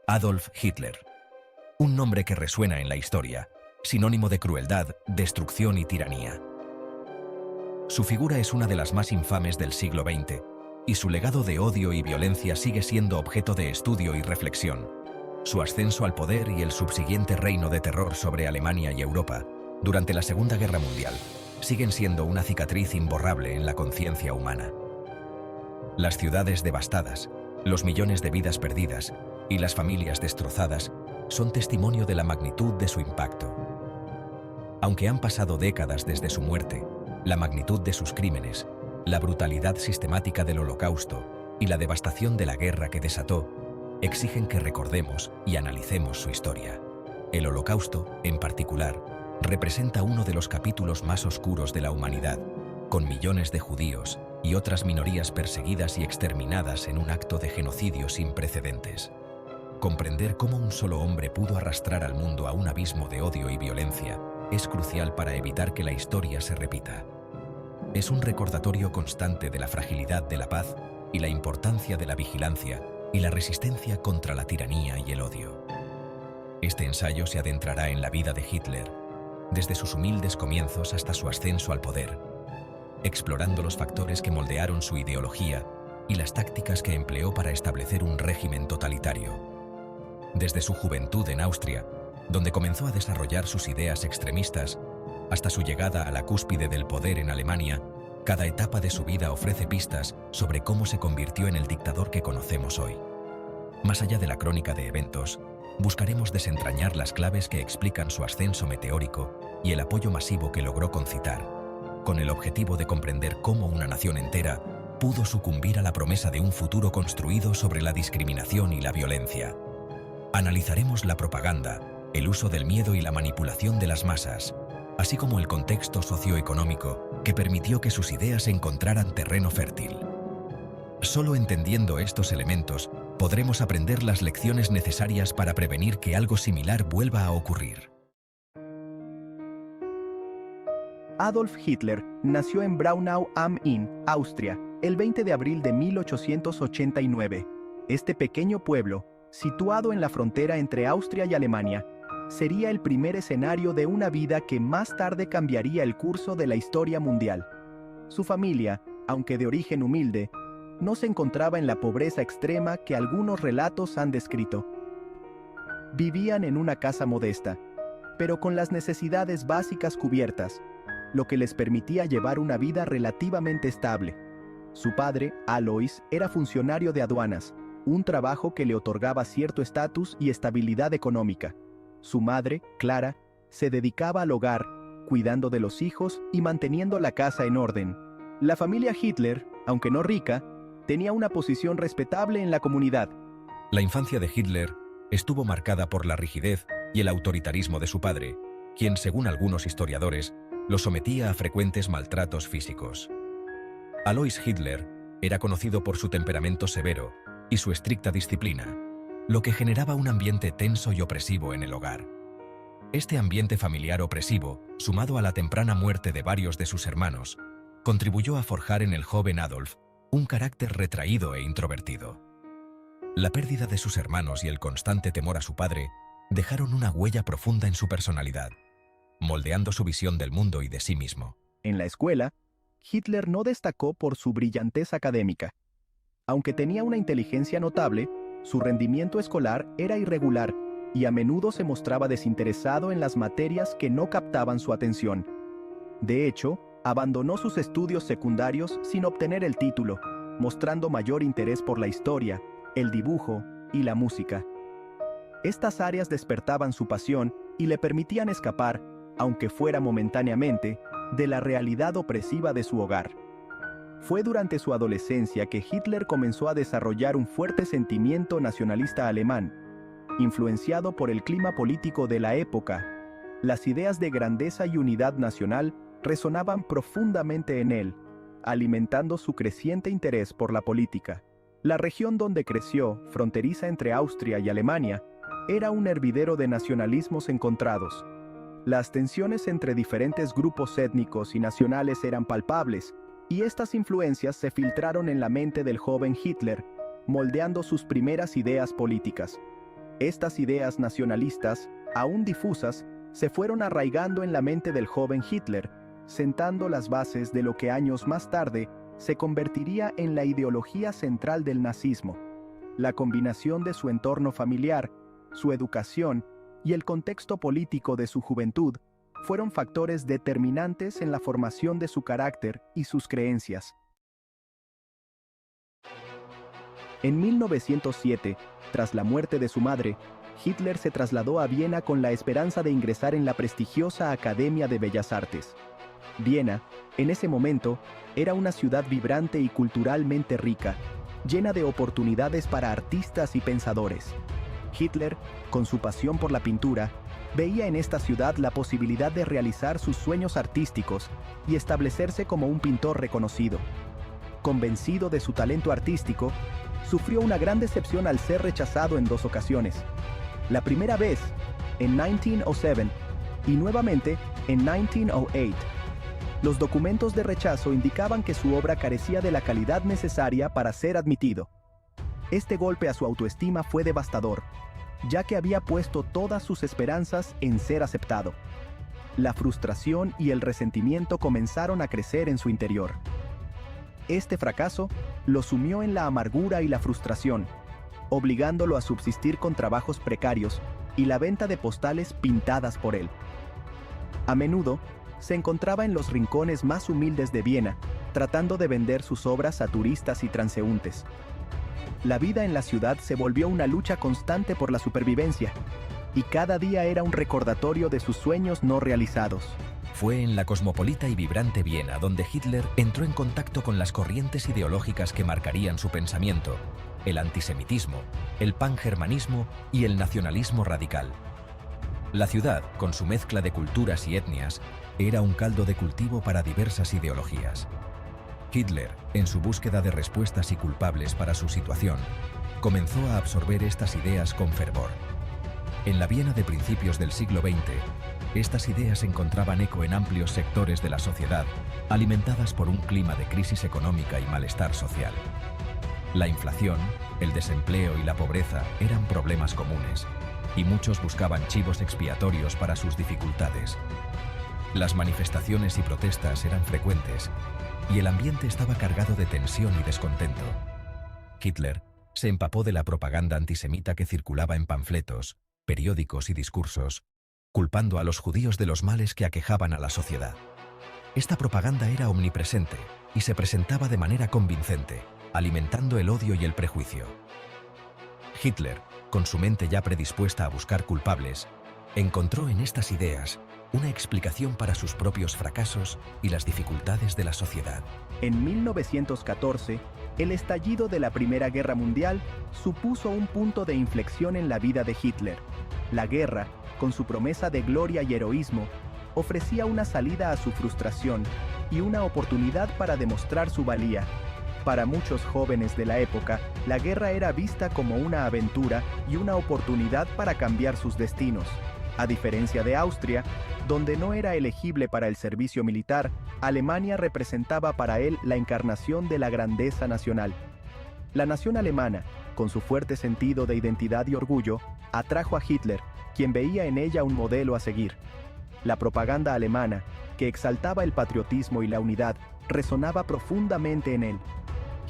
Adolf Hitler. Un nombre que resuena en la historia, sinónimo de crueldad, destrucción y tiranía. Su figura es una de las más infames del siglo XX, y su legado de odio y violencia sigue siendo objeto de estudio y reflexión. Su ascenso al poder y el subsiguiente reino de terror sobre Alemania y Europa, durante la Segunda Guerra Mundial, siguen siendo una cicatriz imborrable en la conciencia humana. Las ciudades devastadas, los millones de vidas perdidas y las familias destrozadas son testimonio de la magnitud de su impacto. Aunque han pasado décadas desde su muerte, la magnitud de sus crímenes, la brutalidad sistemática del Holocausto y la devastación de la guerra que desató, exigen que recordemos y analicemos su historia. El Holocausto, en particular, representa uno de los capítulos más oscuros de la humanidad, con millones de judíos y otras minorías perseguidas y exterminadas en un acto de genocidio sin precedentes. Comprender cómo un solo hombre pudo arrastrar al mundo a un abismo de odio y violencia es crucial para evitar que la historia se repita. Es un recordatorio constante de la fragilidad de la paz y la importancia de la vigilancia y la resistencia contra la tiranía y el odio. Este ensayo se adentrará en la vida de Hitler, desde sus humildes comienzos hasta su ascenso al poder, explorando los factores que moldearon su ideología y las tácticas que empleó para establecer un régimen totalitario. Desde su juventud en Austria, donde comenzó a desarrollar sus ideas extremistas, hasta su llegada a la cúspide del poder en Alemania, cada etapa de su vida ofrece pistas sobre cómo se convirtió en el dictador que conocemos hoy. Más allá de la crónica de eventos, buscaremos desentrañar las claves que explican su ascenso meteórico y el apoyo masivo que logró concitar, con el objetivo de comprender cómo una nación entera pudo sucumbir a la promesa de un futuro construido sobre la discriminación y la violencia. Analizaremos la propaganda, el uso del miedo y la manipulación de las masas, así como el contexto socioeconómico que permitió que sus ideas encontraran terreno fértil. Solo entendiendo estos elementos, podremos aprender las lecciones necesarias para prevenir que algo similar vuelva a ocurrir. Adolf Hitler nació en Braunau am Inn, Austria, el 20 de abril de 1889. Este pequeño pueblo, situado en la frontera entre Austria y Alemania, sería el primer escenario de una vida que más tarde cambiaría el curso de la historia mundial. Su familia, aunque de origen humilde, no se encontraba en la pobreza extrema que algunos relatos han descrito. Vivían en una casa modesta, pero con las necesidades básicas cubiertas, lo que les permitía llevar una vida relativamente estable. Su padre, Alois, era funcionario de aduanas, un trabajo que le otorgaba cierto estatus y estabilidad económica. Su madre, Clara, se dedicaba al hogar, cuidando de los hijos y manteniendo la casa en orden. La familia Hitler, aunque no rica, tenía una posición respetable en la comunidad. La infancia de Hitler estuvo marcada por la rigidez y el autoritarismo de su padre, quien, según algunos historiadores, lo sometía a frecuentes maltratos físicos. Alois Hitler era conocido por su temperamento severo y su estricta disciplina, lo que generaba un ambiente tenso y opresivo en el hogar. Este ambiente familiar opresivo, sumado a la temprana muerte de varios de sus hermanos, contribuyó a forjar en el joven Adolf un carácter retraído e introvertido. La pérdida de sus hermanos y el constante temor a su padre dejaron una huella profunda en su personalidad, moldeando su visión del mundo y de sí mismo. En la escuela, Hitler no destacó por su brillantez académica. Aunque tenía una inteligencia notable, su rendimiento escolar era irregular y a menudo se mostraba desinteresado en las materias que no captaban su atención. De hecho, abandonó sus estudios secundarios sin obtener el título, mostrando mayor interés por la historia, el dibujo y la música. Estas áreas despertaban su pasión y le permitían escapar, aunque fuera momentáneamente, de la realidad opresiva de su hogar. Fue durante su adolescencia que Hitler comenzó a desarrollar un fuerte sentimiento nacionalista alemán. Influenciado por el clima político de la época, las ideas de grandeza y unidad nacional resonaban profundamente en él, alimentando su creciente interés por la política. La región donde creció, fronteriza entre Austria y Alemania, era un hervidero de nacionalismos encontrados. Las tensiones entre diferentes grupos étnicos y nacionales eran palpables, y estas influencias se filtraron en la mente del joven Hitler, moldeando sus primeras ideas políticas. Estas ideas nacionalistas, aún difusas, se fueron arraigando en la mente del joven Hitler, sentando las bases de lo que años más tarde se convertiría en la ideología central del nazismo. La combinación de su entorno familiar, su educación y el contexto político de su juventud fueron factores determinantes en la formación de su carácter y sus creencias. En 1907, tras la muerte de su madre, Hitler se trasladó a Viena con la esperanza de ingresar en la prestigiosa Academia de Bellas Artes. Viena, en ese momento, era una ciudad vibrante y culturalmente rica, llena de oportunidades para artistas y pensadores. Hitler, con su pasión por la pintura, veía en esta ciudad la posibilidad de realizar sus sueños artísticos y establecerse como un pintor reconocido. Convencido de su talento artístico, sufrió una gran decepción al ser rechazado en 2 ocasiones. La primera vez, en 1907, y nuevamente en 1908. Los documentos de rechazo indicaban que su obra carecía de la calidad necesaria para ser admitido. Este golpe a su autoestima fue devastador, ya que había puesto todas sus esperanzas en ser aceptado. La frustración y el resentimiento comenzaron a crecer en su interior. Este fracaso lo sumió en la amargura y la frustración, obligándolo a subsistir con trabajos precarios y la venta de postales pintadas por él. A menudo, se encontraba en los rincones más humildes de Viena, tratando de vender sus obras a turistas y transeúntes. La vida en la ciudad se volvió una lucha constante por la supervivencia, y cada día era un recordatorio de sus sueños no realizados. Fue en la cosmopolita y vibrante Viena donde Hitler entró en contacto con las corrientes ideológicas que marcarían su pensamiento: el antisemitismo, el pangermanismo y el nacionalismo radical. La ciudad, con su mezcla de culturas y etnias, era un caldo de cultivo para diversas ideologías. Hitler, en su búsqueda de respuestas y culpables para su situación, comenzó a absorber estas ideas con fervor. En la Viena de principios del siglo XX, estas ideas encontraban eco en amplios sectores de la sociedad, alimentadas por un clima de crisis económica y malestar social. La inflación, el desempleo y la pobreza eran problemas comunes, y muchos buscaban chivos expiatorios para sus dificultades. Las manifestaciones y protestas eran frecuentes, y el ambiente estaba cargado de tensión y descontento. Hitler se empapó de la propaganda antisemita que circulaba en panfletos, periódicos y discursos, culpando a los judíos de los males que aquejaban a la sociedad. Esta propaganda era omnipresente y se presentaba de manera convincente, alimentando el odio y el prejuicio. Hitler, con su mente ya predispuesta a buscar culpables, encontró en estas ideas una explicación para sus propios fracasos y las dificultades de la sociedad. En 1914, el estallido de la Primera Guerra Mundial supuso un punto de inflexión en la vida de Hitler. La guerra, con su promesa de gloria y heroísmo, ofrecía una salida a su frustración y una oportunidad para demostrar su valía. Para muchos jóvenes de la época, la guerra era vista como una aventura y una oportunidad para cambiar sus destinos. A diferencia de Austria, donde no era elegible para el servicio militar, Alemania representaba para él la encarnación de la grandeza nacional. La nación alemana, con su fuerte sentido de identidad y orgullo, atrajo a Hitler, quien veía en ella un modelo a seguir. La propaganda alemana, que exaltaba el patriotismo y la unidad, resonaba profundamente en él.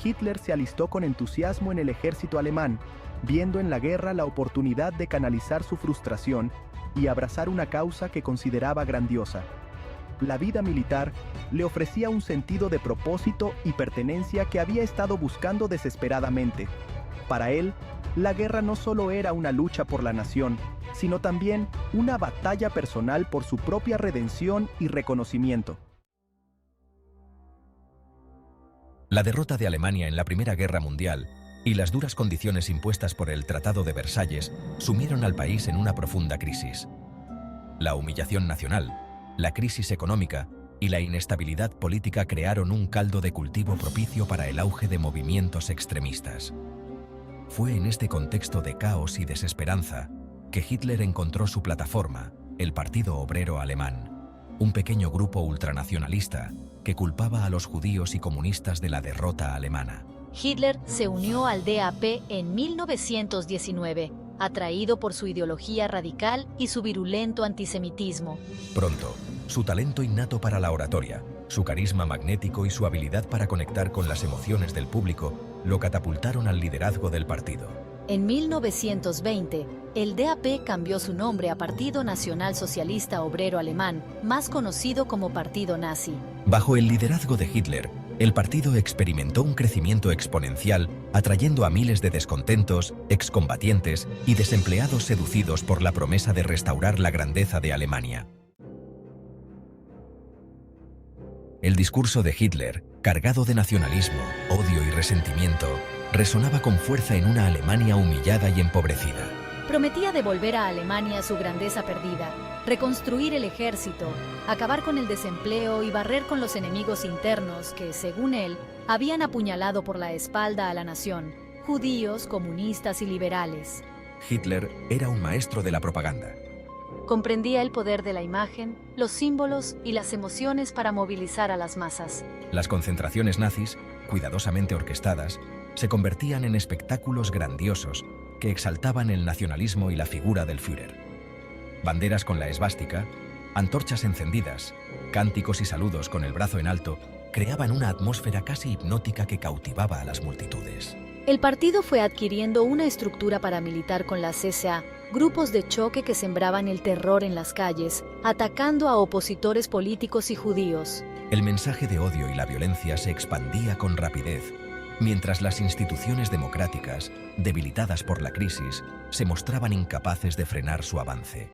Hitler se alistó con entusiasmo en el ejército alemán, viendo en la guerra la oportunidad de canalizar su frustración y abrazar una causa que consideraba grandiosa. La vida militar le ofrecía un sentido de propósito y pertenencia que había estado buscando desesperadamente. Para él, la guerra no solo era una lucha por la nación, sino también una batalla personal por su propia redención y reconocimiento. La derrota de Alemania en la Primera Guerra Mundial y las duras condiciones impuestas por el Tratado de Versalles sumieron al país en una profunda crisis. La humillación nacional, la crisis económica y la inestabilidad política crearon un caldo de cultivo propicio para el auge de movimientos extremistas. Fue en este contexto de caos y desesperanza que Hitler encontró su plataforma, el Partido Obrero Alemán, un pequeño grupo ultranacionalista que culpaba a los judíos y comunistas de la derrota alemana. Hitler se unió al DAP en 1919, atraído por su ideología radical y su virulento antisemitismo. Pronto, su talento innato para la oratoria, su carisma magnético y su habilidad para conectar con las emociones del público lo catapultaron al liderazgo del partido. En 1920, el DAP cambió su nombre a Partido Nacional Socialista Obrero Alemán, más conocido como Partido Nazi. Bajo el liderazgo de Hitler, el partido experimentó un crecimiento exponencial, atrayendo a miles de descontentos, excombatientes y desempleados seducidos por la promesa de restaurar la grandeza de Alemania. El discurso de Hitler, cargado de nacionalismo, odio y resentimiento, resonaba con fuerza en una Alemania humillada y empobrecida. Prometía devolver a Alemania su grandeza perdida, reconstruir el ejército, acabar con el desempleo y barrer con los enemigos internos que, según él, habían apuñalado por la espalda a la nación, judíos, comunistas y liberales. Hitler era un maestro de la propaganda. Comprendía el poder de la imagen, los símbolos y las emociones para movilizar a las masas. Las concentraciones nazis, cuidadosamente orquestadas, se convertían en espectáculos grandiosos que exaltaban el nacionalismo y la figura del Führer. Banderas con la esvástica, antorchas encendidas, cánticos y saludos con el brazo en alto creaban una atmósfera casi hipnótica que cautivaba a las multitudes. El partido fue adquiriendo una estructura paramilitar con la CSA, grupos de choque que sembraban el terror en las calles, atacando a opositores políticos y judíos. El mensaje de odio y la violencia se expandía con rapidez, mientras las instituciones democráticas, debilitadas por la crisis, se mostraban incapaces de frenar su avance.